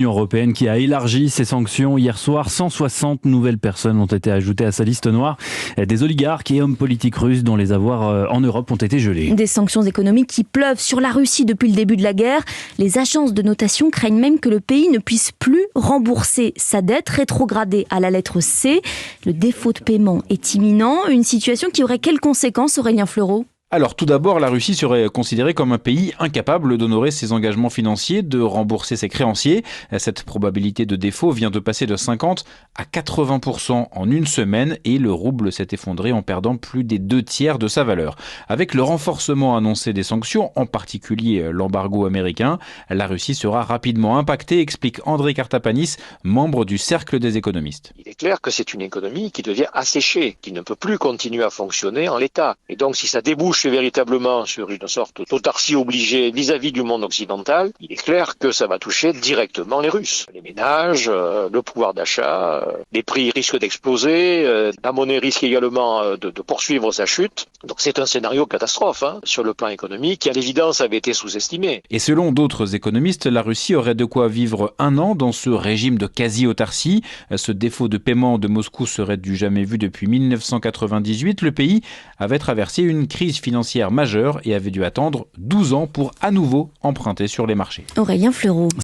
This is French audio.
L'Union européenne qui a élargi ses sanctions hier soir. 160 nouvelles personnes ont été ajoutées à sa liste noire. Des oligarques et hommes politiques russes dont les avoirs en Europe ont été gelés. Des sanctions économiques qui pleuvent sur la Russie depuis le début de la guerre. Les agences de notation craignent même que le pays ne puisse plus rembourser sa dette rétrogradée à la lettre C. Le défaut de paiement est imminent. Une situation qui aurait quelles conséquences, Aurélien Fleureau ? Alors tout d'abord, la Russie serait considérée comme un pays incapable d'honorer ses engagements financiers, de rembourser ses créanciers. Cette probabilité de défaut vient de passer de 50 à 80% en une semaine et le rouble s'est effondré en perdant plus des 2/3 de sa valeur. Avec le renforcement annoncé des sanctions, en particulier l'embargo américain, la Russie sera rapidement impactée, explique André Kartapanis, membre du Cercle des économistes. Il est clair que c'est une économie qui devient asséchée, qui ne peut plus continuer à fonctionner en l'état. Et donc si ça débouche véritablement sur une sorte d'autarcie obligée vis-à-vis du monde occidental, il est clair que ça va toucher directement les Russes. Les ménages, le pouvoir d'achat, les prix risquent d'exploser, la monnaie risque également de poursuivre sa chute. Donc c'est un scénario catastrophe sur le plan économique qui à l'évidence avait été sous-estimé. Et selon d'autres économistes, la Russie aurait de quoi vivre 1 an dans ce régime de quasi-autarcie. Ce défaut de paiement de Moscou serait du jamais vu depuis 1998. Le pays avait traversé une crise financière majeure et avait dû attendre 12 ans pour à nouveau emprunter sur les marchés. Aurélien Fleureau.